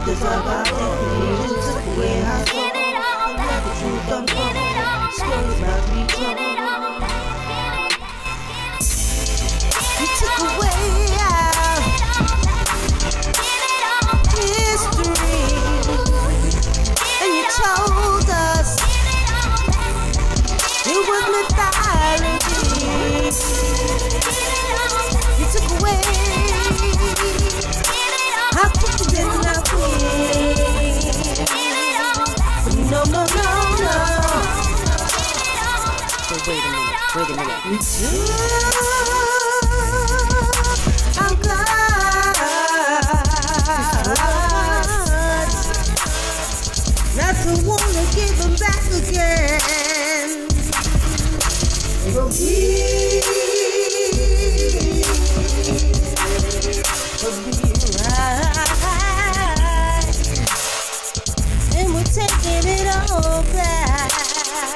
deserve our enemies. You took away our soul. And let the truth unfold. Stories about to be told. You took away our history. And you told us it was mythology. You took away our kings and our queens. No, no, no, no. But wait a minute. You took our gods. Not to wanna give them back again. But we could be right. And we're taking it all back.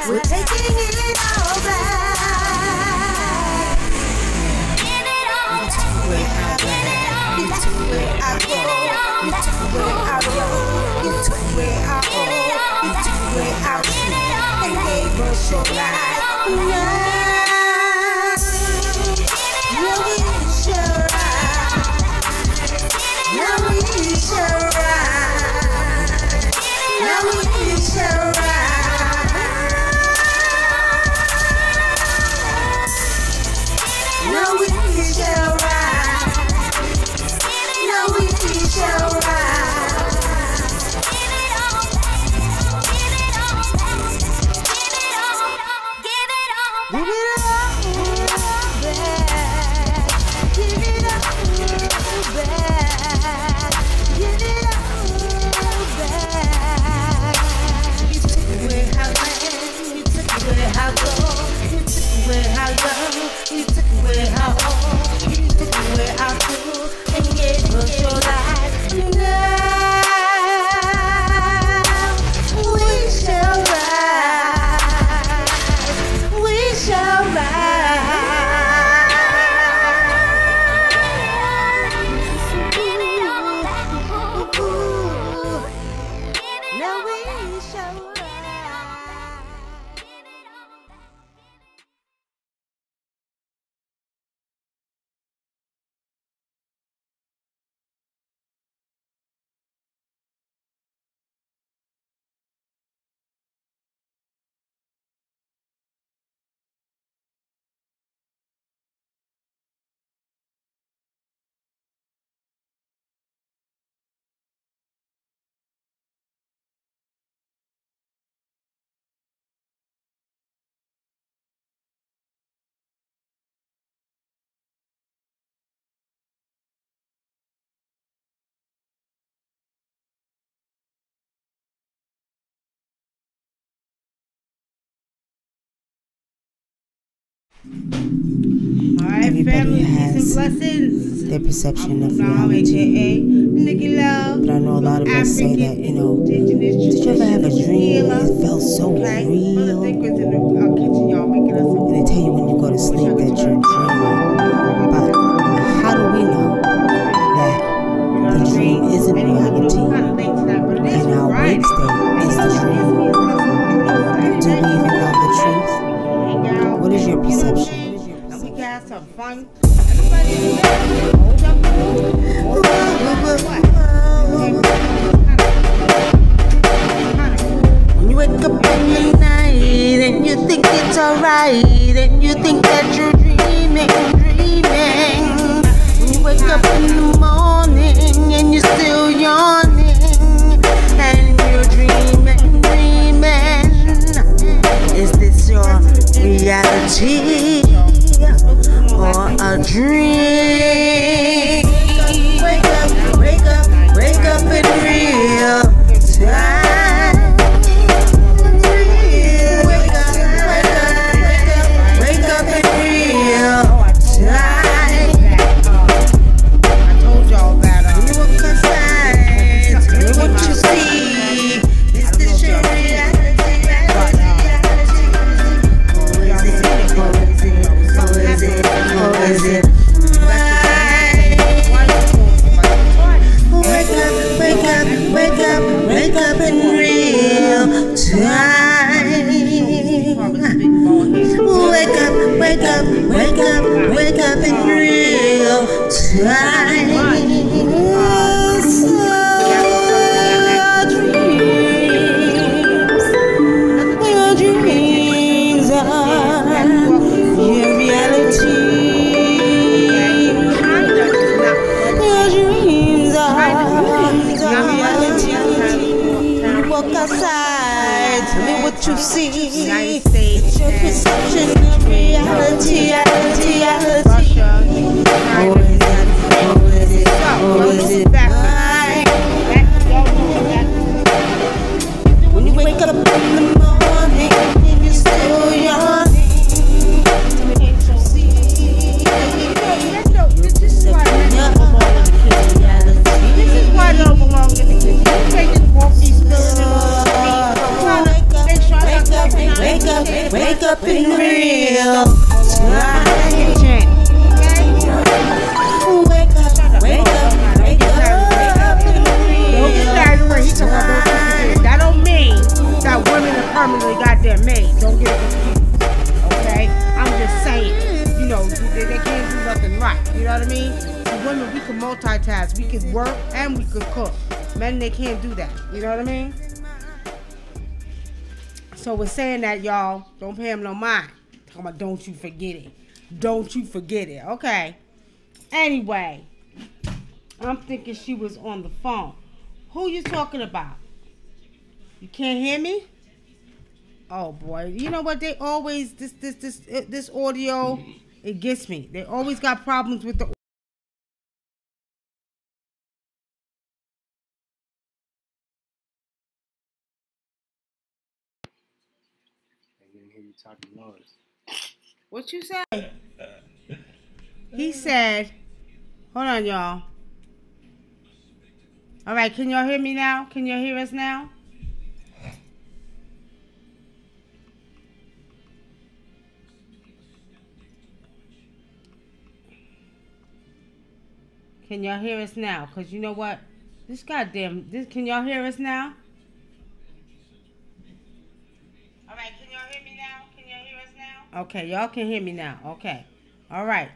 We're taking it all back. Give it all. You took away our land. You took away our gold. You took away our gold. You took away our oil. You took away our truth and gave us your life. Now we shall rise. Now we shall rise. Now we shall rise. Now we shall rise. Now we shall rise. Give it all back. Give it all back. Give it all back. You took away our land. You took away our gold. You took away our love. You took away our all. You took away our food and gave us your life. Now we shall rise. We shall rise. Now we shall rise. Everybody has their perception of reality. Nicky Love. But I know a lot of us say that, did you ever have a dream and it felt so real? And they tell you when you go to sleep that you're dreaming. But how do we know that the dream isn't reality and our wake state is the dream? Do we even know the truth? What is your perception? We got some fun. Everybody in the hold up. When you wake up in the night and you think it's alright and you think that you're dreaming. When you wake up in the morning and you're still yawning and you're dreaming. Is this your reality or a dream? Wake up, wake up, wake up in real time. Wake up, wake up, wake up, wake up in real time. I told y'all that You look aside, what you see. Is this your reality? Or is it? Or is it? Or is it? wake up, wake up, wake up in real time. Your dreams are your reality. Your dreams are reality. Walk outside, tell me what you see. It's your perception of reality, reality, reality. Or is it, or is it, or is it mine? When you wake up in the morning and you're still yawning, can't you see? This is why I don't belong in the kitchen. You take this walk, these spilling it all over me. Wake up in real time. Wake up in Don't get carried away. He talking about that don't mean that women are permanently goddamn made. Don't get it confused. Okay? I'm just saying. You know, they can't do nothing right. You know what I mean? So women, we can multitask. We can work and we can cook. Men, they can't do that. You know what I mean? So we're saying that, y'all, don't pay him no mind. Talking about don't you forget it. Don't you forget it. Okay. Anyway, I'm thinking she was on the phone. Who you talking about? You can't hear me? Oh boy. You know what? They always this audio, it gets me. They always got problems with the What you say? He said, hold on, y'all. All right, can y'all hear me now? Can y'all hear us now? Can y'all hear us now? Because you know what? Can y'all hear us now? All right, can y'all hear me now? Can y'all hear us now? Okay, y'all can hear me now. Okay. All right.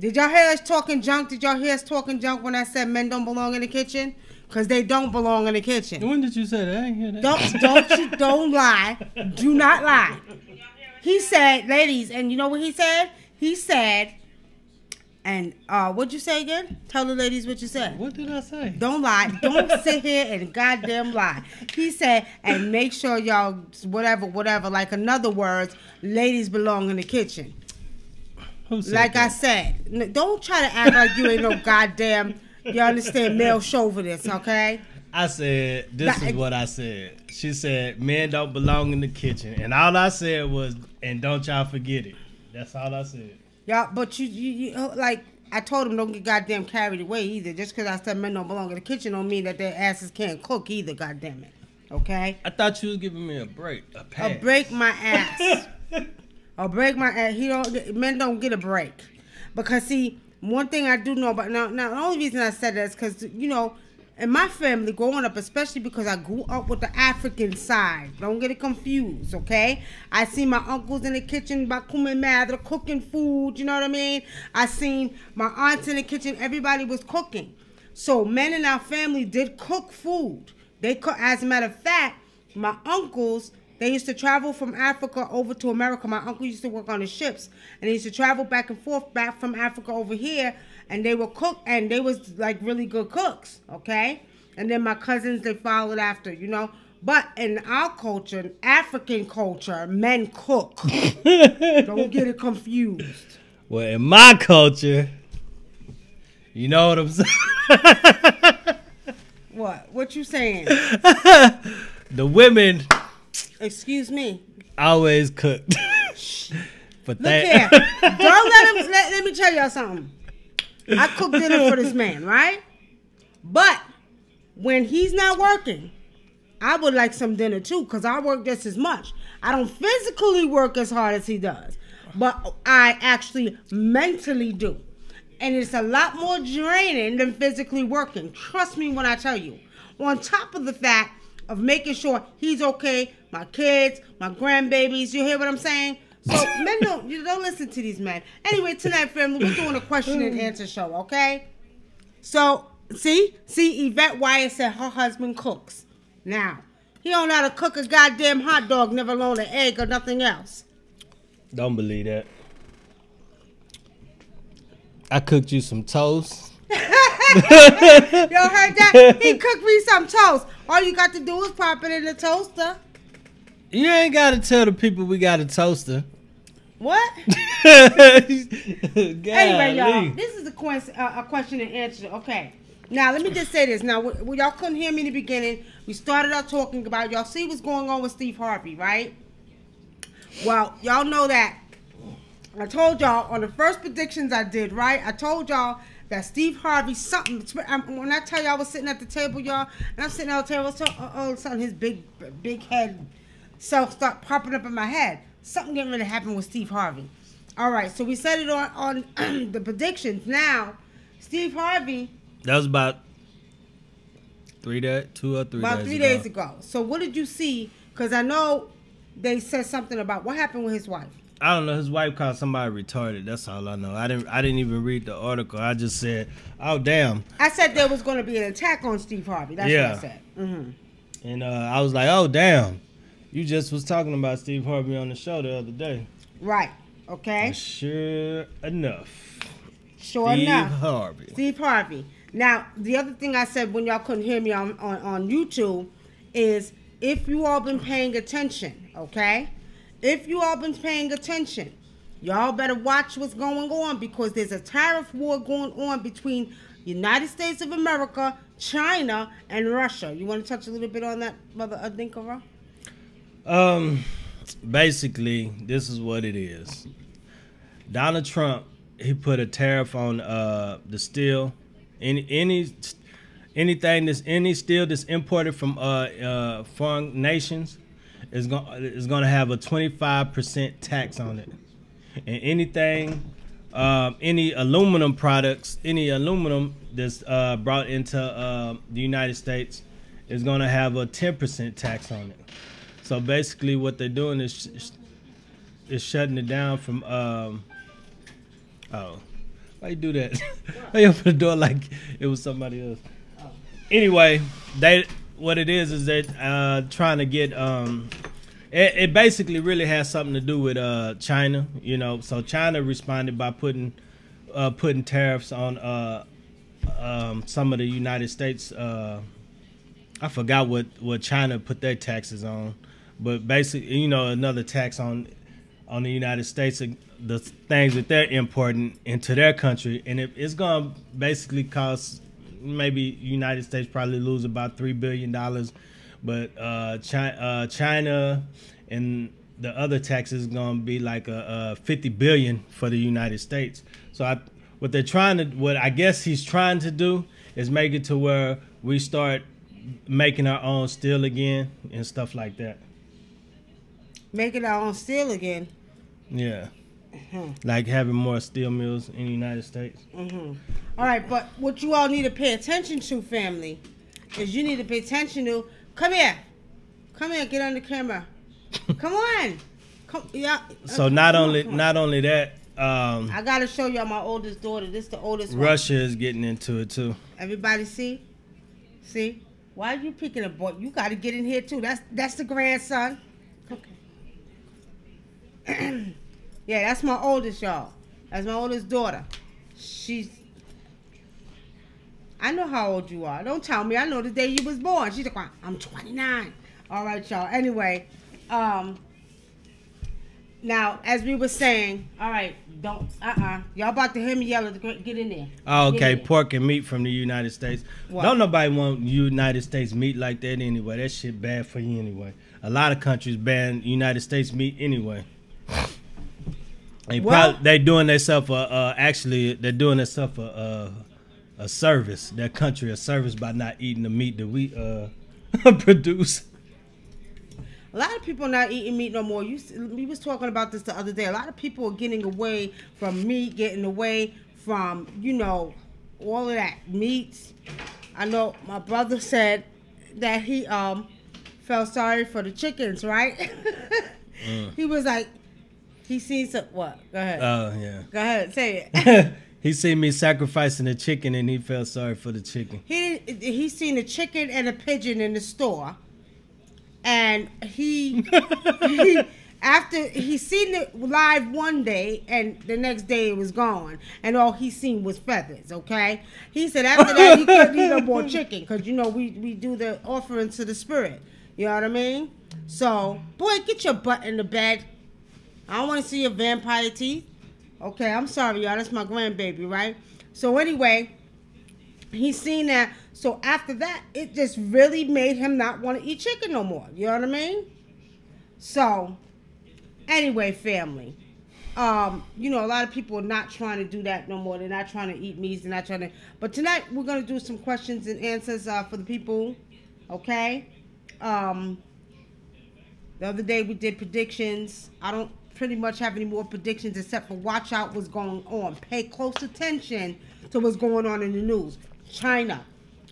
Did y'all hear us talking junk? Did y'all hear us talking junk when I said men don't belong in the kitchen? Because they don't belong in the kitchen. When did you say that? I didn't hear that. Don't lie. Do not lie. He said, ladies, and you know what he said? He said, and what'd you say again? Tell the ladies what you said. What did I say? Don't lie. Don't sit here and goddamn lie. He said, and make sure y'all, whatever, like in other words, ladies belong in the kitchen. Who said Like that? I said, don't try to act like you ain't no goddamn, you understand, male chauvinist, okay? I said, this is what I said. She said, men don't belong in the kitchen. And all I said was, and don't y'all forget it. That's all I said. Yeah, but you like, I told him don't get goddamn carried away either. Just because I said men don't belong in the kitchen don't mean that their asses can't cook either, goddamn it. Okay? I thought you was giving me a break, a pass. A break my ass. A break my ass. Men don't get a break. Because see, one thing I do know about, now the only reason I said that is because, you know, in my family growing up, especially because I grew up with the African side, don't get it confused, okay? I seen my uncles in the kitchen, bakume madre, cooking food, you know what I mean? I seen my aunts in the kitchen, everybody was cooking. So men in our family did cook food. They cook, as a matter of fact, my uncles, they used to travel from Africa over to America. My uncle used to work on the ships, and they used to travel back and forth back from Africa over here, and they would cook, and they was like really good cooks, okay? And then my cousins, they followed after, you know? But in our culture, African culture, men cook. Don't get it confused. Well, in my culture, you know what I'm saying? What? What you saying? The women Excuse me. always cooked. But Look here. Don't let me tell y'all something. I cook dinner for this man, right? But when he's not working, I would like some dinner too, because I work just as much. I don't physically work as hard as he does, but I actually mentally do. And it's a lot more draining than physically working. Trust me when I tell you. On top of the fact of making sure he's okay, my kids, my grandbabies, you hear what I'm saying? So men don't listen to these men. Anyway, tonight, family, we're doing a question and answer show, okay? So, see, Yvette Wyatt said her husband cooks. Now, he don't know how to cook a goddamn hot dog, never alone an egg or nothing else. Don't believe that. I cooked you some toast. Y'all heard that? He cooked me some toast. All you got to do is pop it in the toaster. You ain't got to tell the people we got a toaster. What? Anyway, y'all, this is a question and answer. Okay. Now, let me just say this. Now, y'all couldn't hear me in the beginning. We started out talking about, y'all see what's going on with Steve Harvey, right? Well, y'all know that. I told y'all on the first predictions I did, right? I told y'all that Steve Harvey, something, when I tell y'all I was sitting at the table, y'all, and I'm sitting at the table, so all of a sudden his big head self start popping up in my head. Something getting ready to happen with Steve Harvey. All right, so we said it on the predictions. Now, Steve Harvey. That was about 2 or 3 days ago. About 3 days ago. So what did you see? Because I know they said something about what happened with his wife. I don't know. His wife called somebody retarded. That's all I know. I didn't even read the article. I just said, "Oh damn." I said there was going to be an attack on Steve Harvey. That's what I said. Mm-hmm. And I was like, "Oh damn." You just was talking about Steve Harvey on the show the other day. Right. Okay. And sure enough. Steve Harvey. Steve Harvey. Now, the other thing I said when y'all couldn't hear me on YouTube is if you all been paying attention, okay? If you all been paying attention, y'all better watch what's going on because there's a tariff war going on between United States of America, China, and Russia. You want to touch a little bit on that, Mother Adinkara? Basically, this is what it is. Donald Trump, he put a tariff on the steel, any steel that's imported from foreign nations is going to have a 25% tax on it, and anything, any aluminum products, any aluminum that's brought into the United States is going to have a 10% tax on it. So basically, what they're doing is shutting it down from. Why you do that? Why you open the door like it was somebody else? Anyway, what it is they're trying to get. It basically really has something to do with China, you know. So China responded by putting tariffs on some of the United States. I forgot what China put their taxes on. But basically, you know, another tax on the United States, the things that they're importing into their country, and it's going to basically cost maybe United States probably lose about $3 billion, but China and the other taxes is going to be like a $50 billion for the United States. So what I guess he's trying to do is make it to where we start making our own steel again and stuff like that. Making our own steel again. Yeah. Like having more steel mills in the United States. All right, but what you all need to pay attention to, family, is you need to pay attention to. Come here, get on the camera. Come on, yeah. So not only that, I gotta show y'all my oldest daughter. This is the oldest one. Russia is getting into it too. Everybody see? Why are you picking a boy? You gotta get in here too. That's the grandson. Okay. Yeah, that's my oldest, y'all. That's my oldest daughter. I know how old you are. Don't tell me. I know the day you was born. She's like, I'm 29. All right, y'all. Anyway, now, as we were saying, all right, y'all about to hear me yell at get in there. Oh, okay. Pork and meat from the United States. What? Don't nobody want United States meat like that anyway. That shit bad for you anyway. A lot of countries ban United States meat anyway. They're doing themselves they're doing themselves a service. Their country a service by not eating the meat that we produce. A lot of people are not eating meat no more. We was talking about this the other day. A lot of people are getting away from meat, getting away from, you know, all of that meats. I know my brother said that he felt sorry for the chickens, right? He was like, He seen some what? Go ahead. Oh yeah. Go ahead. Say it. He seen me sacrificing a chicken and he felt sorry for the chicken. He seen a chicken and a pigeon in the store, and he after he seen it live one day and the next day it was gone, and all he seen was feathers. Okay, he said after that he couldn't eat no more chicken because you know we do the offering to the spirit. You know what I mean? So boy, get your butt in the bed. I don't want to see your vampire teeth. Okay, I'm sorry, y'all. That's my grandbaby, right? So anyway, he seen that. So after that, it just really made him not want to eat chicken no more. You know what I mean? So anyway, family. You know, a lot of people are not trying to do that no more. They're not trying to eat meat. They're not trying to. But tonight we're gonna do some questions and answers for the people. Okay. The other day we did predictions. I don't pretty much have any more predictions except for watch out what's going on. Pay close attention to what's going on in the news. China,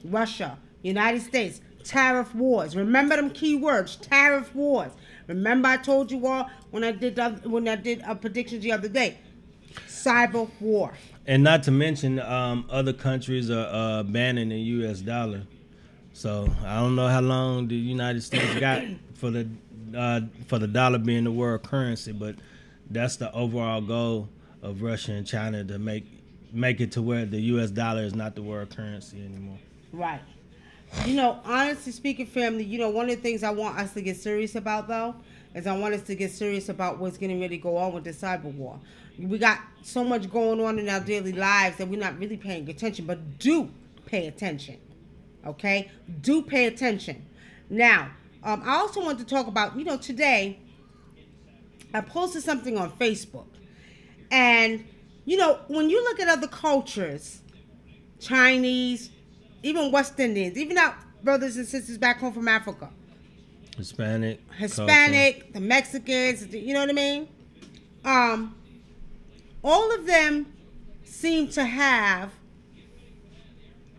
Russia, United States, tariff wars. Remember them key words, tariff wars. Remember I told you all when I did predictions the other day. Cyber war. And not to mention other countries are banning the U.S. dollar. So I don't know how long the United States got for the dollar being the world currency, but that's the overall goal of Russia and China to make it to where the U.S. dollar is not the world currency anymore. Right. You know, honestly speaking, family, you know, one of the things I want us to get serious about, though, is I want us to get serious about what's getting ready to go on with the cyber war. We got so much going on in our daily lives that we're not really paying attention, but do pay attention. Okay? Do pay attention. Now, I also want to talk about, you know, today I posted something on Facebook. And, you know, when you look at other cultures, Chinese, even West Indians, even our brothers and sisters back home from Africa, Hispanic, culture. The Mexicans, you know what I mean? All of them seem to have,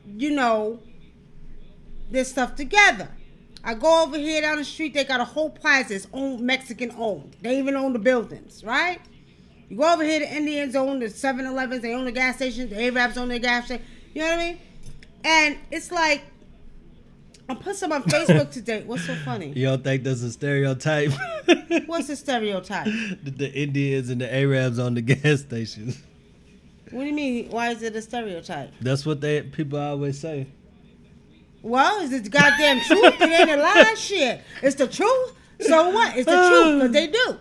you know, their stuff together. I go over here down the street, they got a whole plaza that's owned Mexican owned. They even own the buildings, right? You go over here, the Indians own the 7-Elevens, they own the gas stations, the Arabs own their gas station. You know what I mean? And it's like, I put some on Facebook today. What's so funny? You don't think that's a stereotype? What's the stereotype? The Indians and the Arabs on the gas stations. What do you mean? Why is it a stereotype? That's what people always say. Well, it's the goddamn truth. It ain't a lie shit. It's the truth. So what? It's the truth because they do.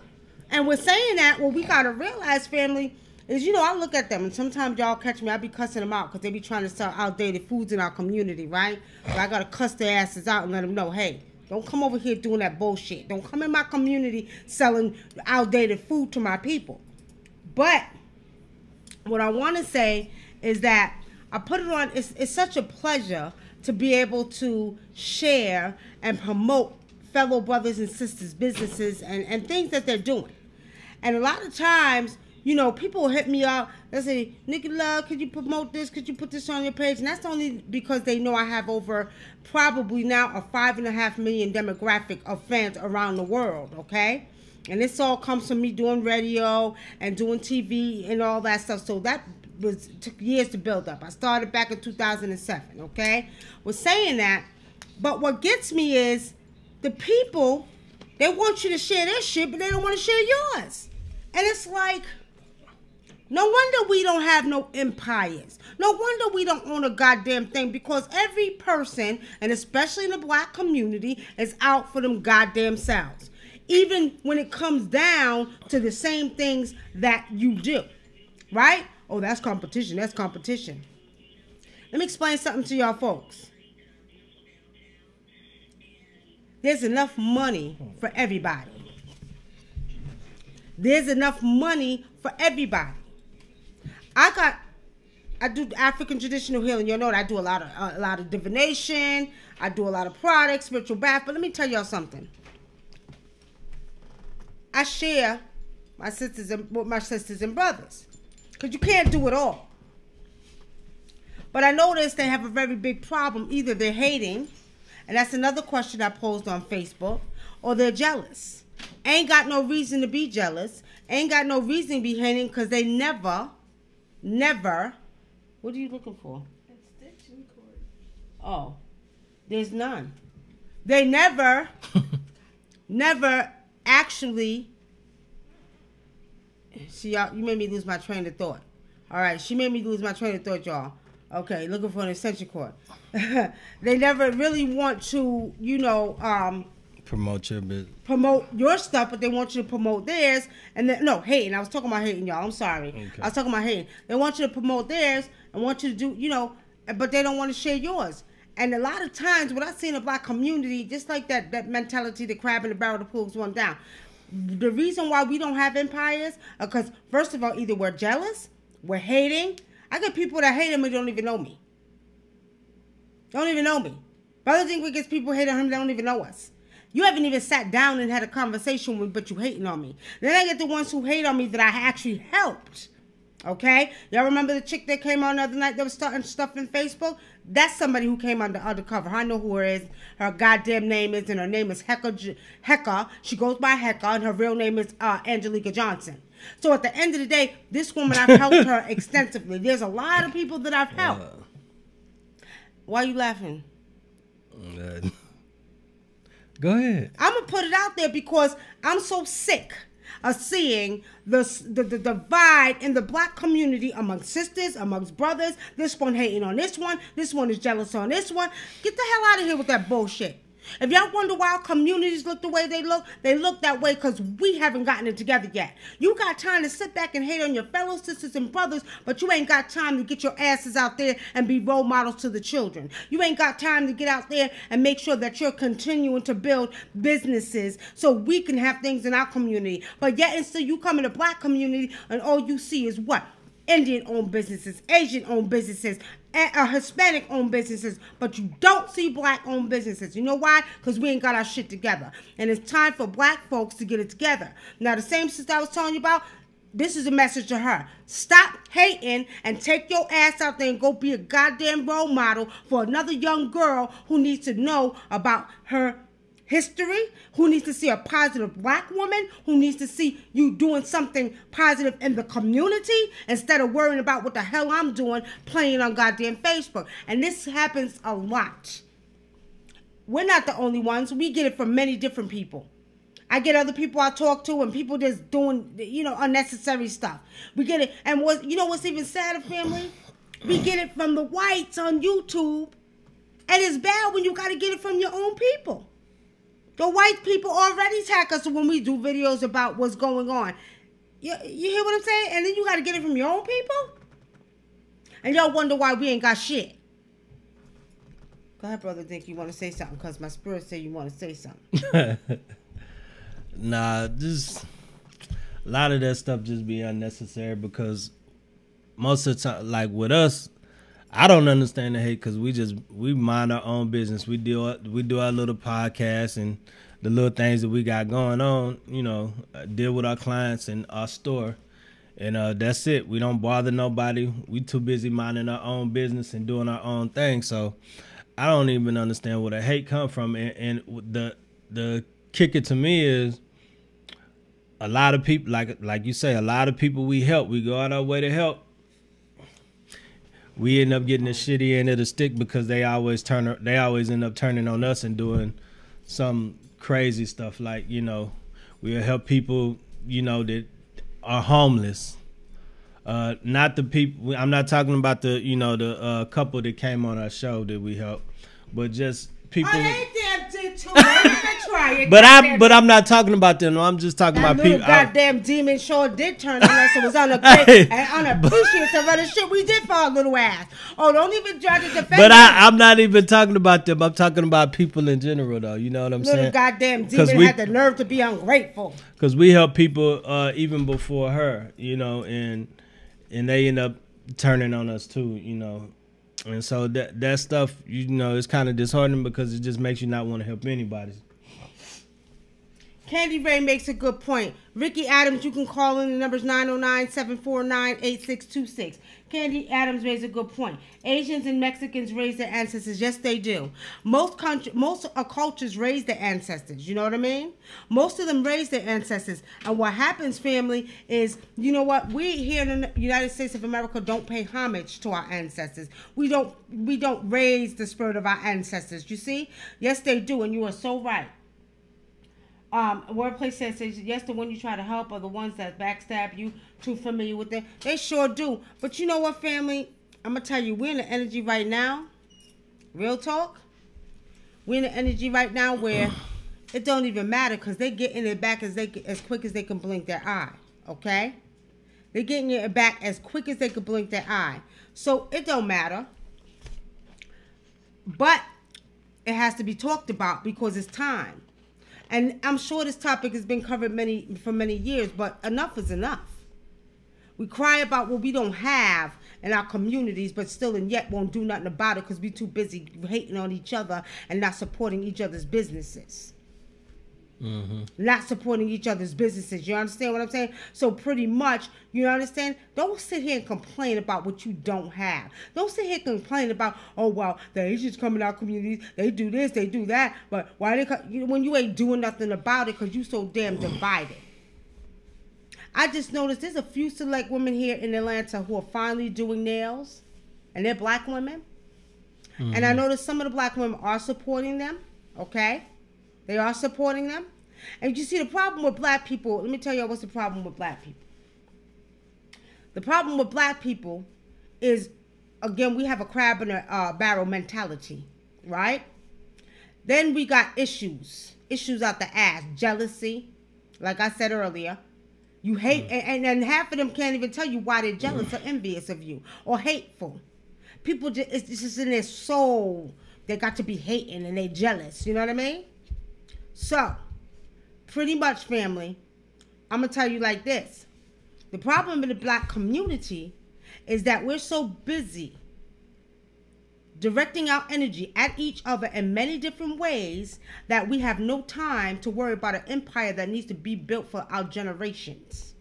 And with saying that, what we got to realize, family, is, you know, I look at them and sometimes y'all catch me, I be cussing them out because they be trying to sell outdated foods in our community, right? But I got to cuss their asses out and let them know, hey, don't come over here doing that bullshit. Don't come in my community selling outdated food to my people. But what I want to say is that I put it on, it's such a pleasure to be able to share and promote fellow brothers and sisters' businesses and things that they're doing. And a lot of times, you know, people will hit me up. They say, Nicky Love, could you promote this? Could you put this on your page? And that's only because they know I have over probably now a 5.5 million demographic of fans around the world, okay? And this all comes from me doing radio and doing TV and all that stuff. So that took years to build up. I started back in 2007, okay? Was saying that, but what gets me is the people, they want you to share their shit, but they don't want to share yours. And it's like, no wonder we don't have no empires. No wonder we don't own a goddamn thing, because every person, and especially in the black community, is out for them goddamn selves. Even when it comes down to the same things that you do, right? Oh, that's competition. That's competition. Let me explain something to y'all folks. There's enough money for everybody. There's enough money for everybody. I do African traditional healing. You know that I do a lot of divination. I do a lot of products, spiritual bath. But let me tell y'all something. I share my sisters with my sisters and brothers, because you can't do it all. But I noticed they have a very big problem. Either they're hating, and that's another question I posed on Facebook, or they're jealous. ain't got no reason to be jealous, ain't got no reason to be hating, because they never, what are you looking for? Extension cord. Oh, there's none. They never actually. See, y'all, you made me lose my train of thought. All right, she made me lose my train of thought, y'all. Okay, looking for an extension cord. They never really want to, Promote your business. promote your stuff, but they want you to promote theirs. And then, no, hating. I was talking about hating, y'all. I'm sorry. Okay. I was talking about hating. They want you to promote theirs and want you to do, but they don't want to share yours. And a lot of times, what I see in the black community, just like that mentality, the crab in the barrel that pulls one down. The reason why we don't have empires, because first of all, either we're jealous, we're hating. I get people that hate him and don't even know me. Don't even know me. Brother think we get people hate on him that don't even know us. You haven't even sat down and had a conversation with, but you hating on me. Then I get the ones who hate on me that I actually helped. Okay? Y'all remember the chick that came on the other night that was starting stuff in Facebook? That's somebody who came undercover. I know who her is. Her goddamn name is, and her name is Hecka. She goes by Hecka, and her real name is Angelica Johnson. So at the end of the day, this woman, I've helped her extensively. There's a lot of people that I've helped. Why are you laughing? Go ahead. I'm going to put it out there because I'm so sick of seeing the divide in the black community amongst sisters, amongst brothers. This one hating on this one is jealous on this one. Get the hell out of here with that bullshit. If y'all wonder why our communities look the way they look that way because we haven't gotten it together yet. You got time to sit back and hate on your fellow sisters and brothers, but you ain't got time to get your asses out there and be role models to the children. You ain't got time to get out there and make sure that you're continuing to build businesses so we can have things in our community. But yet and still you come in the black community and all you see is what? Indian-owned businesses, Asian-owned businesses, Hispanic-owned businesses, but you don't see black-owned businesses. You know why? Because we ain't got our shit together. And it's time for black folks to get it together. Now, the same sister I was telling you about, this is a message to her. Stop hating and take your ass out there and go be a goddamn role model for another young girl who needs to know about her history, who needs to see a positive black woman, who needs to see you doing something positive in the community instead of worrying about what the hell I'm doing playing on goddamn Facebook. And this happens a lot. We're not the only ones. We get it from many different people. I get other people I talk to and people just doing, unnecessary stuff. We get it. And what's even sadder, family? We get it from the whites on YouTube. And it's bad when you got to get it from your own people. The white people already attack us when we do videos about what's going on. You hear what I'm saying? And then you got to get it from your own people? And y'all wonder why we ain't got shit. Go ahead, brother. Think you want to say something because my spirit say you want to say something. Nah, just a lot of that stuff just be unnecessary because most of the time, like with us, I don't understand the hate because we mind our own business. We do our little podcast and the little things that we got going on, deal with our clients in our store. And that's it. We don't bother nobody. We too busy minding our own business and doing our own thing. So I don't even understand where the hate come from. And the kicker to me is a lot of people, like you say, a lot of people we help. We go out our way to help. We end up getting the shitty end of the stick because they always end up turning on us and doing some crazy stuff like, we'll help people, that are homeless. Not the people, I'm not talking about the couple that came on our show that we helped, but just people. Oh, they did too. Try it. But I'm not talking about them. I'm just talking about people. Goddamn demon sure did turn on us. It was unappreciative of the shit we did for our little ass. Oh, don't even try to defend. But I'm not even talking about them. I'm talking about people in general, though. You know what I'm saying? Little goddamn demon had the nerve to be ungrateful. Because we help people even before her, and they end up turning on us too, And so that stuff, it's kind of disheartening because it just makes you not want to help anybody. Candy Ray makes a good point. Ricky Adams, you can call in. The number's 909-749-8626. Candy Adams raised a good point. Asians and Mexicans raise their ancestors. Yes, they do. Most cultures raise their ancestors. You know what I mean? Most of them raise their ancestors. And what happens, family, is, you know what? We here in the United States of America don't pay homage to our ancestors. We don't raise the spirit of our ancestors. You see? Yes, they do. And you are so right. Workplace says yes, the one you try to help are the ones that backstab you. Too familiar with them. They sure do. But you know what, family? I'm gonna tell you, we're in the energy right now. Real talk. We're in the energy right now where it don't even matter because they getting it back as quick as they can blink their eye. Okay? They're getting it back as quick as they can blink their eye. So it don't matter. But it has to be talked about because it's time. And I'm sure this topic has been covered for many years, but enough is enough. We cry about what we don't have in our communities, but still and yet won't do nothing about it because we're too busy hating on each other and not supporting each other's businesses. Mm-hmm. Not supporting each other's businesses. You understand what I'm saying? So pretty much, you understand? Don't sit here and complain about what you don't have. Don't sit here and complain about, oh, well, the Asians come in our communities, they do this, they do that, but why when you ain't doing nothing about it because you so damn divided. I just noticed there's a few select women here in Atlanta who are finally doing nails, and they're black women. Mm-hmm. And I noticed some of the black women are supporting them, okay? They are supporting them. And you see, the problem with black people, let me tell you what's the problem with black people. The problem with black people is, again, we have a crab in a barrel mentality, right? Then we got issues out the ass, jealousy, like I said earlier. You hate, and half of them can't even tell you why they're jealous or envious of you or hateful. People, it's just in their soul. They got to be hating and they jealous, you know what I mean? So, pretty much, family, I'm going to tell you like this. The problem in the black community is that we're so busy directing our energy at each other in many different ways that we have no time to worry about an empire that needs to be built for our generations.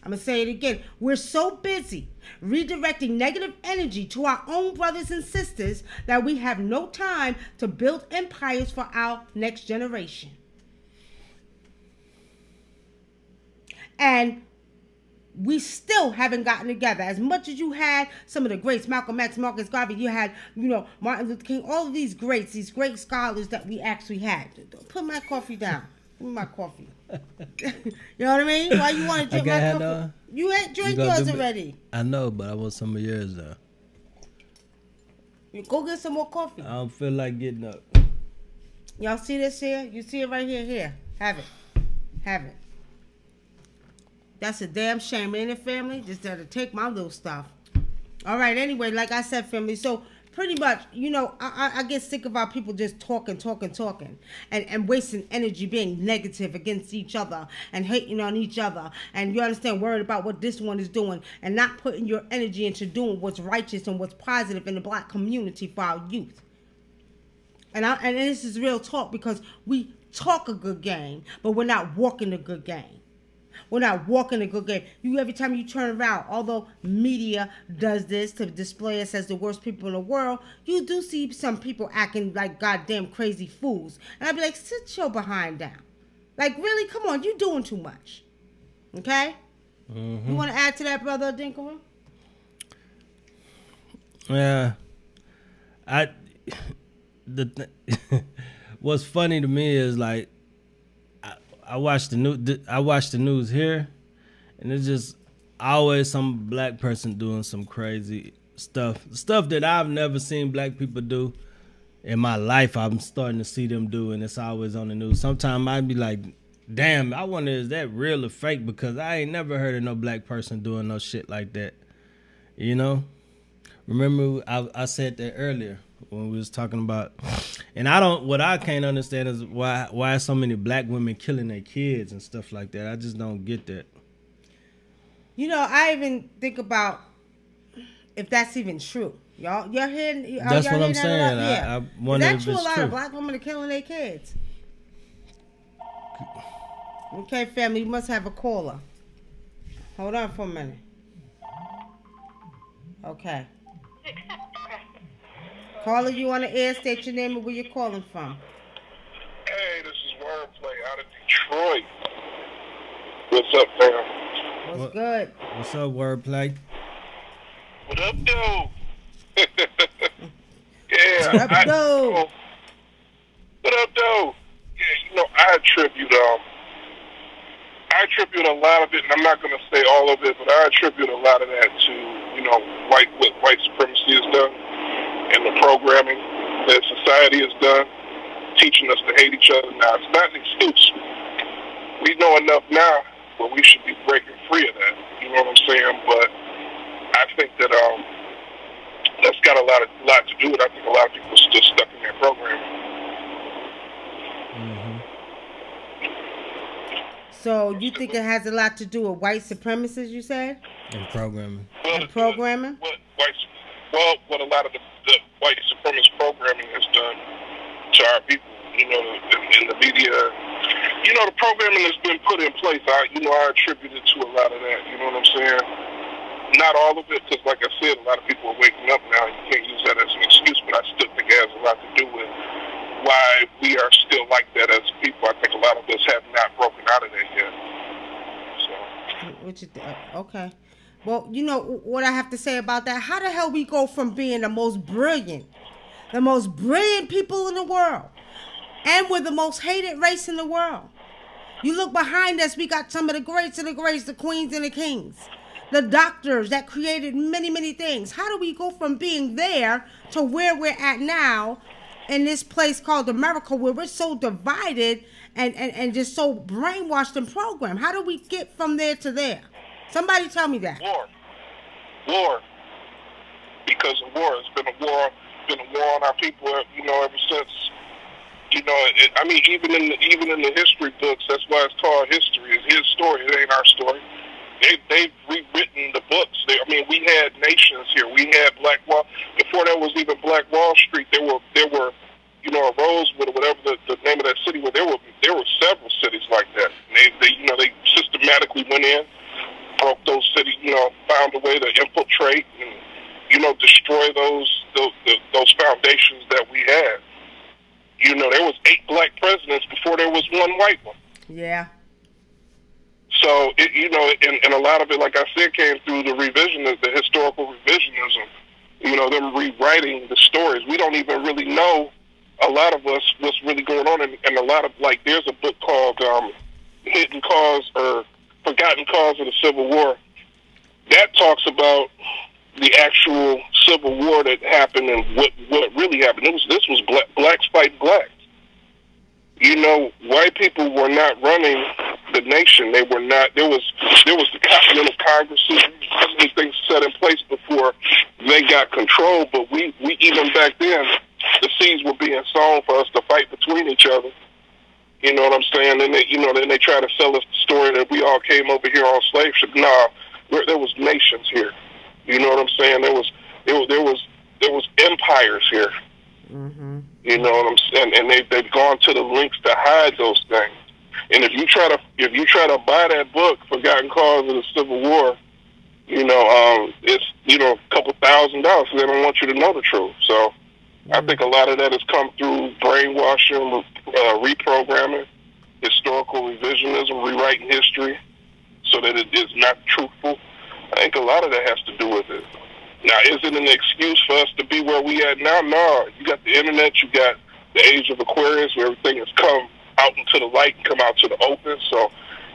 I'm going to say it again. We're so busy redirecting negative energy to our own brothers and sisters that we have no time to build empires for our next generation. And we still haven't gotten together. As much as you had some of the greats, Malcolm X, Marcus Garvey, you had, Martin Luther King, all of these greats, these great scholars that we actually had. Put my coffee down. Give me my coffee. You know what I mean? Why you want to drink my coffee? You ain't drink yours already. I know, but I want some of yours though. You go get some more coffee. I don't feel like getting up. Y'all see this here? You see it right here? Here. Have it. Have it. That's a damn shame, ain't it, family? Just to take my little stuff. All right, anyway, like I said, family, so pretty much, I get sick of our people just talking, and wasting energy being negative against each other and hating on each other. And you understand, worried about what this one is doing and not putting your energy into doing what's righteous and what's positive in the black community for our youth. And this is real talk because we talk a good game, but we're not walking a good game. We're not walking a good game. Every time you turn around, although media does this to display us as the worst people in the world, you do see some people acting like goddamn crazy fools. And I'd be like, sit your behind down. Like, really? Come on, you doing too much. Okay? Mm-hmm. You want to add to that, Brother Dinkelman? Yeah. What's funny to me is like, I watch the news here, and it's just always some black person doing some crazy stuff that I've never seen black people do in my life. I'm starting to see them do, and it's always on the news. Sometimes I'd be like, damn, I wonder, is that real or fake? Because I ain't never heard of no black person doing no shit like that. Remember I said that earlier when we was talking about, and what I can't understand is why so many black women killing their kids and stuff like that. I just don't get that. I even think about if that's even true. Y'all hearing? That's what I'm saying. Yeah. I wonder if it's true. A lot true. of black women are killing their kids. Okay, family, you must have a caller. Hold on for a minute. Okay. Caller, you on the air, state your name and where you're calling from. Hey, this is Wordplay out of Detroit. What's up, fam? What's good? What's up, Wordplay? What up, though? Yeah. What up, though? What up, though? Yeah, I attribute a lot of it, and I'm not going to say all of it, but I attribute a lot of that to, what white supremacy has done and the programming that society has done, teaching us to hate each other. Now, it's not an excuse. We know enough now, but we should be breaking free of that. You know what I'm saying? But I think that that's got a lot to do with it. I think a lot of people are still stuck in their programming. So you think it has a lot to do with white supremacists, you said? And programming. And programming? What a lot of the white supremacist programming has done to our people, in the media. The programming that's been put in place, I attribute it to a lot of that, you know what I'm saying? Not all of it, because like I said, a lot of people are waking up now, and you can't use that as an excuse, but I still think it has a lot to do with why we are still like that as people. I think a lot of us have not broken out of that yet. So. Okay. Well, what I have to say about that, how the hell we go from being the most brilliant people in the world, and we're the most hated race in the world. You look behind us, we got some of the greats of the greats, the queens and the kings, the doctors that created many, many things. How do we go from being there to where we're at now in this place called America, where we're so divided and just so brainwashed and programmed? How do we get from there to there? Somebody tell me that. War. Because of war. It's been a war on our people, ever since. Even in the history books, that's why it's called history. It's his story. It ain't our story. They've rewritten the books. We had nations here. We had Black Wall. Before there was even Black Wall Street, there were Rosewood or whatever the name of that city was. There were several cities like that. And they systematically went in, broke those cities, found a way to infiltrate and destroy those foundations that we had. There was 8 black presidents before there was one white one. Yeah. So, and a lot of it, like I said, came through the revisionism, the historical revisionism, them rewriting the stories. We don't even really know, a lot of us, what's really going on. And a lot of, there's a book called Hidden Cause or Forgotten Cause of the Civil War. That talks about the actual Civil War that happened and what really happened. This was blacks fighting blacks. White people were not running the nation. They were not. There was the Continental Congress. So many things set in place before they got control. But we even back then, the seeds were being sown for us to fight between each other. You know what I'm saying? And then they try to sell us the story that we all came over here on slave ship. Nah, there was nations here. You know what I'm saying? There was empires here. Mm-hmm. You know what I'm saying? And they've gone to the lengths to hide those things. And if you try to buy that book, Forgotten Cause of the Civil War, it's a couple $1,000 because they don't want you to know the truth. So I think a lot of that has come through brainwashing, reprogramming, historical revisionism, rewriting history so that it is not truthful. I think a lot of that has to do with it. Now, is it an excuse for us to be where we at now? No. You got the internet, you got the age of Aquarius where everything has come out into the light and come out to the open. So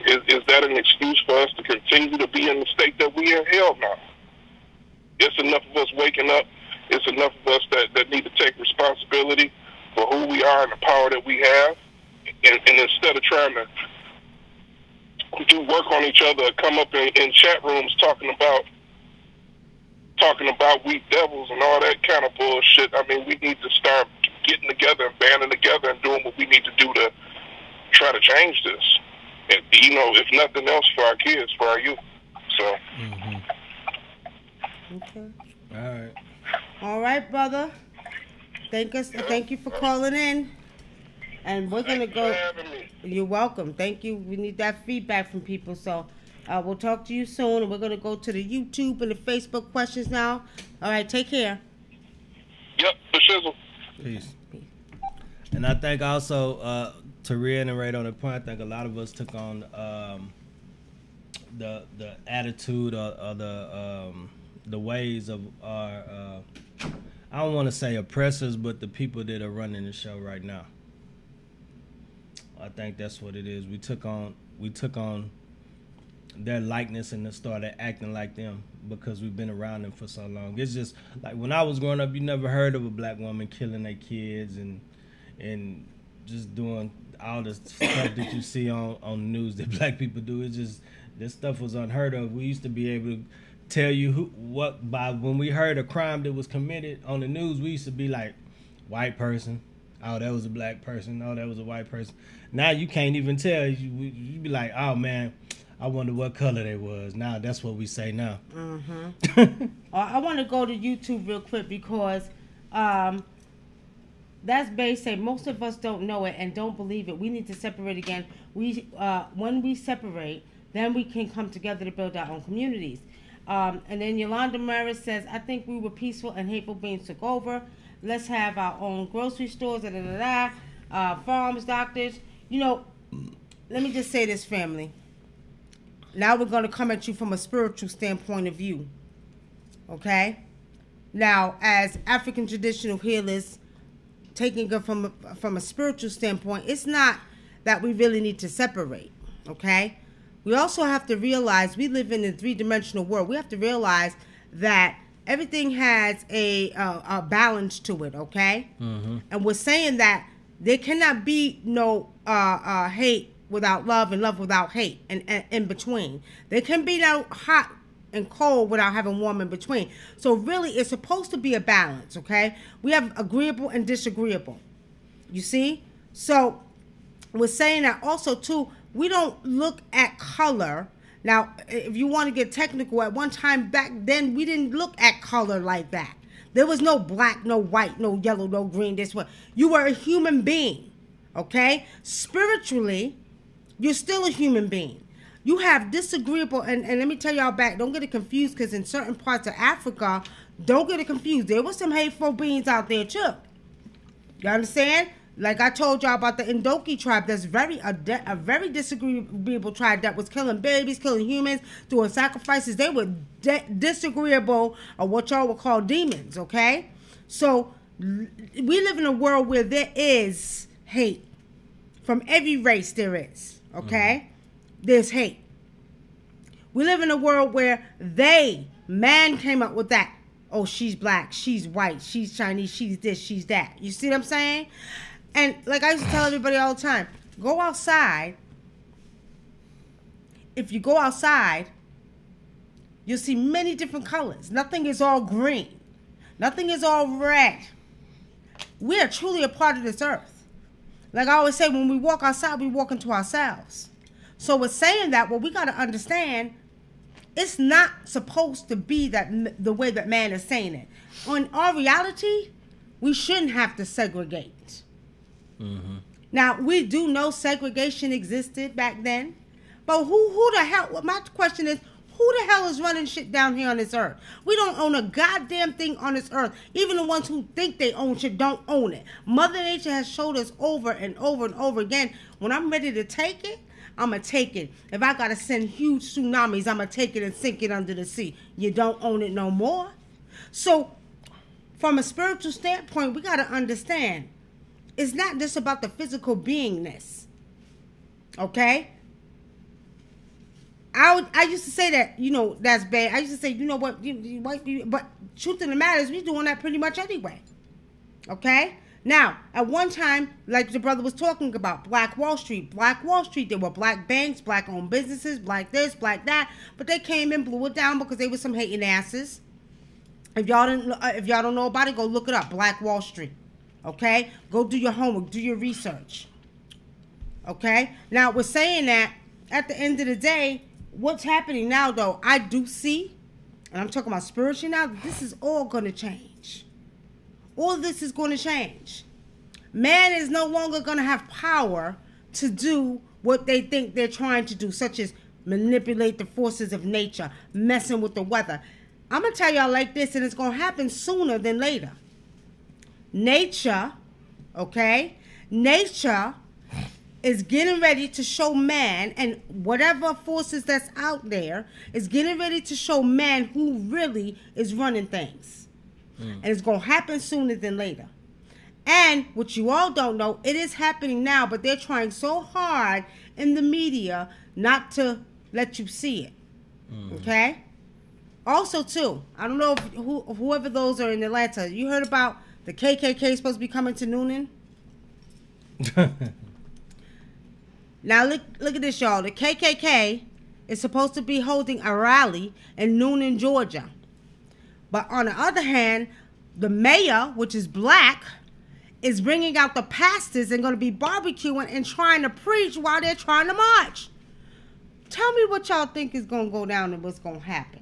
is that an excuse for us to continue to be in the state that we in? Hell no. It's enough of us waking up. It's enough of us that need to take responsibility for who we are and the power that we have. And instead of trying to do work on each other, come up in chat rooms talking about we devils and all that kind of bullshit. We need to start getting together and banding together and doing what we need to do to try to change this. And, if nothing else, for our kids, for our youth. So. Okay. All right. All right, brother. Thank you for calling in. And we're gonna go. You're welcome. Thank you. We need that feedback from people. So we'll talk to you soon. And we're going to go to the YouTube and the Facebook questions now. All right. Take care. Yep, for shizzle. Peace. And I think also to reiterate on the point, I think a lot of us took on the attitude or the ways of our I don't want to say oppressors, but the people that are running the show right now. I think that's what it is. We took on their likeness and started acting like them because we've been around them for so long. It's just like when I was growing up, you never heard of a black woman killing their kids and just doing all the stuff that you see on the news that black people do. It's just, this stuff was unheard of. We used to be able to tell you when we heard a crime that was committed on the news, we used to be like, white person, oh, that was a black person, oh, that was a white person. Now you can't even tell. You be like, oh man, I wonder what color they was. Now that's what we say now. Mm-hmm. I want to go to YouTube real quick because that's Bay say most of us don't know it and don't believe it. We need to separate again. When we separate, then we can come together to build our own communities. And then Yolanda Maris says, I think we were peaceful and hateful beings took over. Let's have our own grocery stores, farms, doctors. You know, let me just say this, family. Now we're going to come at you from a spiritual standpoint of view. Okay? Now, as African traditional healers, taking it from a spiritual standpoint, it's not that we really need to separate. Okay? We also have to realize we live in a three-dimensional world. We have to realize that everything has a balance to it, okay? Mm-hmm. And we're saying that there cannot be no hate without love and love without hate and in between. There can be no hot and cold without having warm in between. So really, it's supposed to be a balance, okay? We have agreeable and disagreeable. You see? So we're saying that also, too, we don't look at color. Now, if you want to get technical, at one time back then, we didn't look at color like that. There was no black, no white, no yellow, no green, this one. You were a human being, okay? Spiritually, you're still a human being. You have disagreeable, and let me tell y'all back, don't get it confused, because in certain parts of Africa, don't get it confused. There were some hateful beings out there, too. You understand? Like I told y'all about the Ndoki tribe, that's a very disagreeable tribe that was killing babies, killing humans, doing sacrifices. They were disagreeable, or what y'all would call demons, okay? So we live in a world where there is hate. From every race there is, okay? There's hate. We live in a world where man came up with that. Oh, she's black, she's white, she's Chinese, she's this, she's that. You see what I'm saying? And like I used to tell everybody all the time, go outside. If you go outside, you'll see many different colors. Nothing is all green. Nothing is all red. We are truly a part of this earth. Like I always say, when we walk outside, we walk into ourselves. So with saying that, what we got to understand, it's not supposed to be that the way that man is saying it. On our reality, we shouldn't have to segregate. Mm-hmm. Now, we do know segregation existed back then, but who the hell, my question is, who the hell is running shit down here on this earth? We don't own a goddamn thing on this earth. Even the ones who think they own shit don't own it. Mother Nature has showed us over and over and over again, when I'm ready to take it, I'm going to take it. If I got to send huge tsunamis, I'm going to take it and sink it under the sea. You don't own it no more. So, from a spiritual standpoint, we got to understand, it's not just about the physical beingness. Okay? I used to say that, that's bad. I used to say, you know what, but truth of the matter is, we doing that pretty much anyway. Okay? Now, at one time, like the brother was talking about, Black Wall Street, there were black banks, black-owned businesses, black this, black that, but they came and blew it down because they were some hating asses. If y'all don't know about it, go look it up, Black Wall Street. Okay? Go do your homework, do your research. Okay? Now, we're saying that at the end of the day, what's happening now, though, I do see, and I'm talking about spiritually now, this is all going to change. All this is going to change. Man is no longer going to have power to do what they think they're trying to do, such as manipulate the forces of nature, messing with the weather. I'm going to tell y'all like this, and it's going to happen sooner than later. Nature, okay? Nature is getting ready to show man, and whatever forces that's out there is getting ready to show man who really is running things. And it's going to happen sooner than later. And what you all don't know, it is happening now, but they're trying so hard in the media not to let you see it. Okay? Also, too, I don't know if whoever those are in Atlanta, you heard about the KKK supposed to be coming to Noonan? Now, look at this, y'all. The KKK is supposed to be holding a rally in Noonan, Georgia. But on the other hand, the mayor, which is black, is bringing out the pastors and going to be barbecuing and trying to preach while they're trying to march. Tell me what y'all think is going to go down and what's going to happen.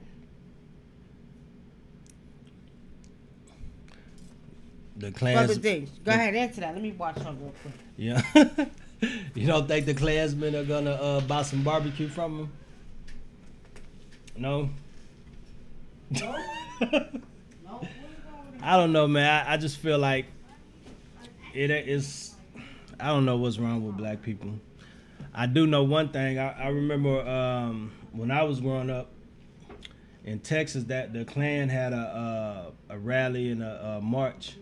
The Klans. Brother D, go ahead, answer that. Let me watch on real quick. Yeah. You don't think the Klansmen are going to buy some barbecue from them? No? No? I don't know, man. I just feel like it is. I don't know what's wrong with black people. I do know one thing. I remember when I was growing up in Texas that the Klan had a rally and a march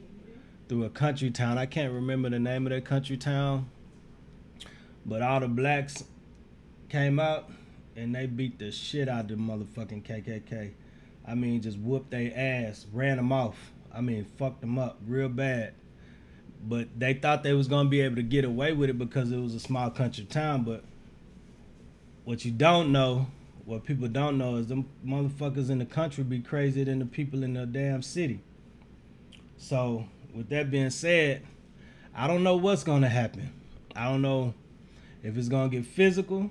through a country town. I can't remember the name of that country town, but all the blacks came out and they beat the shit out of the motherfucking KKK. I mean, just whooped their ass, ran them off. I mean, fucked them up real bad. But they thought they was going to be able to get away with it because it was a small country town. But what you don't know, what people don't know, is them motherfuckers in the country be crazier than the people in the damn city. So, with that being said, I don't know what's going to happen. I don't know if it's going to get physical.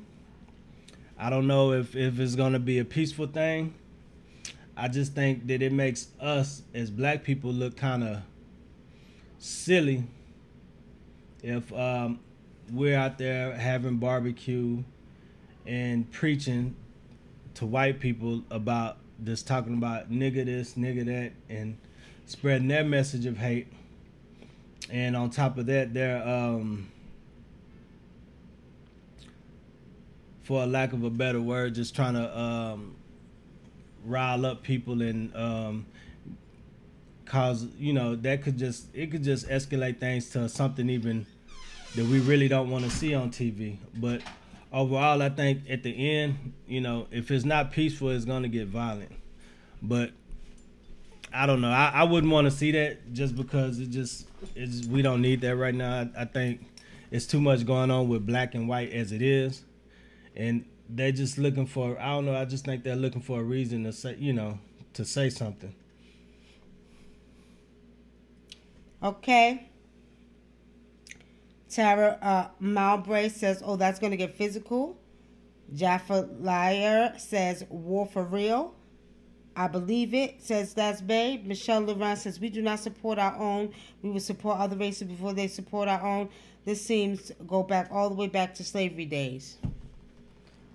I don't know if it's going to be a peaceful thing. I just think that it makes us as black people look kind of silly if we're out there having barbecue and preaching to white people about just talking about nigga this, nigga that, and spreading their message of hate. And on top of that, they're for a lack of a better word, just trying to rile up people and cause, you know, it could just escalate things to something even that we really don't want to see on TV. But overall, I think at the end, you know, if it's not peaceful, it's going to get violent. But I don't know. I wouldn't want to see that just because we don't need that right now. I think it's too much going on with black and white as it is. And they're just looking for, I don't know, I just think they're looking for a reason to say, you know, to say something. Okay. Tara Malbray says, oh, that's going to get physical. Jaffa Liar says, war for real. I believe it, says that's babe. Michelle Laurent says, we do not support our own. We will support other races before they support our own. This seems to go back all the way back to slavery days.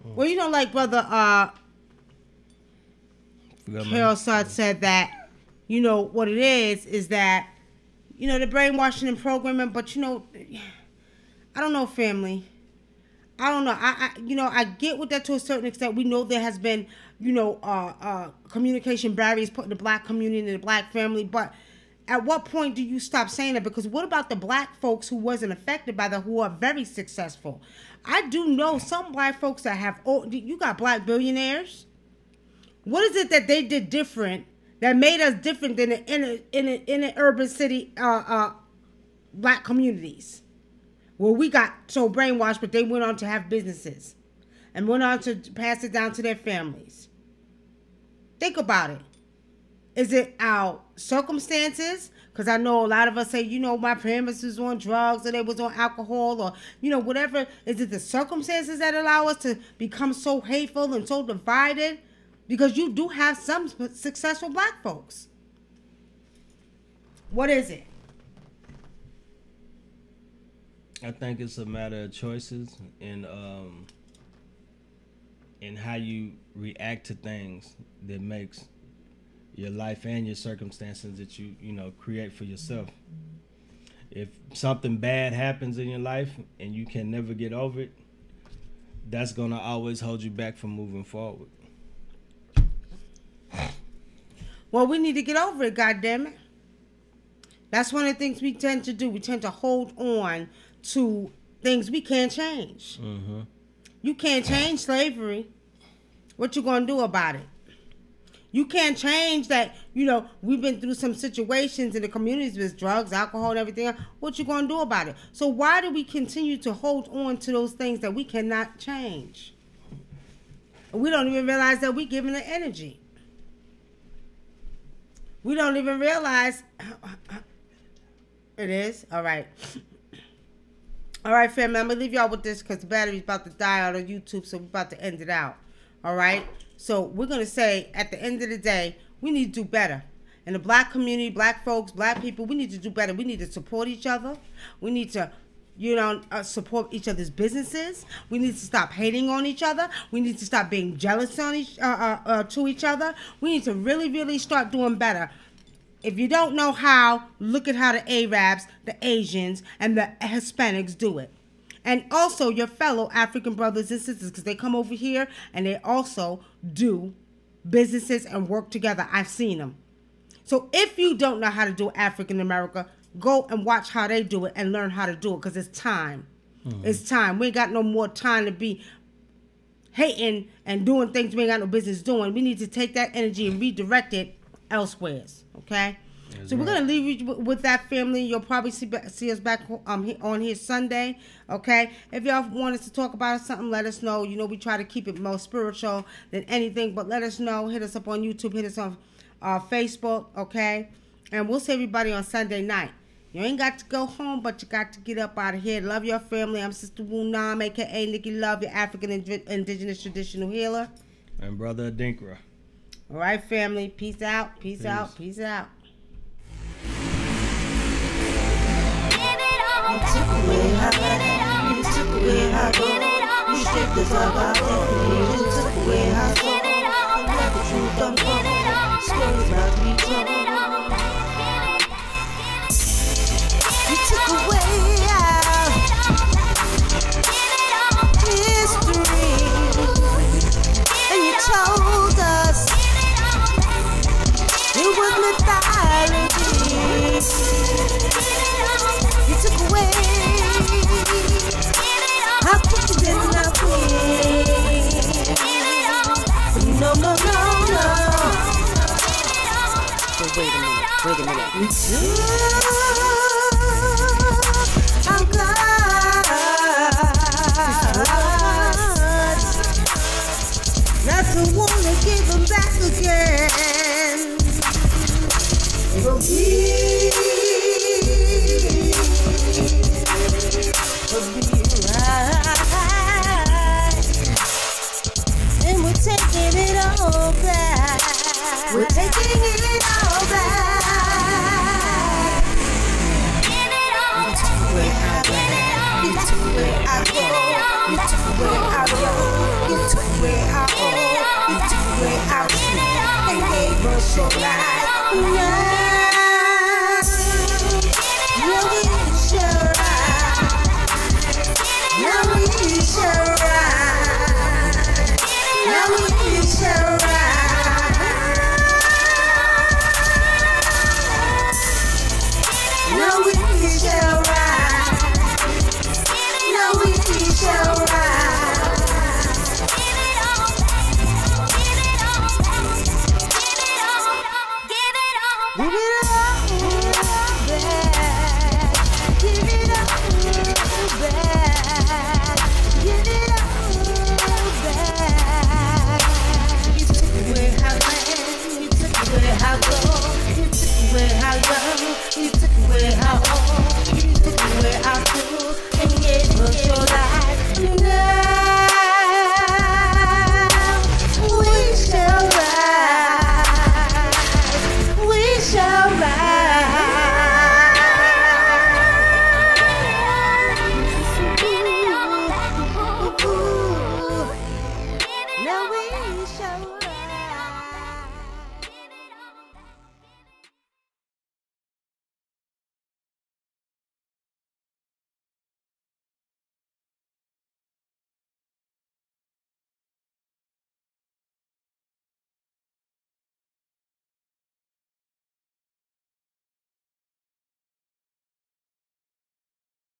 Well, you know, like Brother Carol Sard said that, you know, what it is that, you know, the brainwashing and programming, but, you know, I don't know, family. I don't know. I get with that to a certain extent. We know there has been, you know, communication barriers put in the black community and the black family, but at what point do you stop saying that? Because what about the black folks who wasn't affected by that, who are very successful? I do know some black folks that have, you got black billionaires. What is it that they did different that made us different than in an urban city black communities? Well, we got so brainwashed, but they went on to have businesses and went on to pass it down to their families. Think about it. Is it our circumstances? Because I know a lot of us say, you know, my parents was on drugs or they was on alcohol or, you know, whatever. Is it the circumstances that allow us to become so hateful and so divided? Because you do have some successful black folks. What is it? I think it's a matter of choices and how you react to things that makes your life and your circumstances that you create for yourself. If something bad happens in your life and you can never get over it, that's gonna always hold you back from moving forward. Well, we need to get over it, goddammit. That's one of the things we tend to do. We tend to hold on to things we can't change. Mm-hmm. You can't change slavery. What you gonna do about it? You can't change that, we've been through some situations in the communities with drugs, alcohol, and everything else. What you gonna do about it? So why do we continue to hold on to those things that we cannot change? We don't even realize that we're giving it energy. We don't even realize it is. All right. All right, family, I'm going to leave y'all with this because the battery's about to die out on YouTube, so we're about to end it out. All right? So we're going to say, at the end of the day, we need to do better. In the black community, black folks, black people, we need to do better. We need to support each other. We need to, support each other's businesses. We need to stop hating on each other. We need to stop being jealous on to each other. We need to really, really start doing better. If you don't know how, look at how the Arabs, the Asians, and the Hispanics do it. And also your fellow African brothers and sisters, because they come over here and they also do businesses and work together. I've seen them. So if you don't know how to do African America, go and watch how they do it and learn how to do it, because it's time. Mm-hmm. It's time. We ain't got no more time to be hating and doing things we ain't got no business doing. We need to take that energy and redirect it elsewhere. Okay? That's so we're going to leave you with that, family. You'll probably see us back on here Sunday. Okay? If y'all want us to talk about something, let us know. We try to keep it more spiritual than anything, but let us know. Hit us up on YouTube. Hit us on Facebook. Okay? And we'll see everybody on Sunday night. You ain't got to go home, but you got to get up out of here. Love your family. I'm Sister WUNAM, a.k.a. Nicky Love, your African Indigenous Traditional Healer. And Brother Adinkra. All right, family. Peace out. Peace out. Peace out. You took away how you took away how you stripped us of our dignity. You took away how you let the truth unfold. Stories about to be told. You took away our history, and you told us it was mythology. You took away our kings and our queens. No. But wait a minute. You took our gods. Not to wanna give them back again. But we will be right. And we're taking it all back. We're taking it all back. Give it all back. You took away our gold. You took away our gold. You took away our all. You took away our truth and gave us your life. Now we shall rise. Now we shall rise. Now we shall rise. Now we shall rise. Now we shall rise. Give it all back. Give it all back. Give it all back. You took away our land. You took away our gold. You took away our love. You took away our all. You took away our food and gave us your life.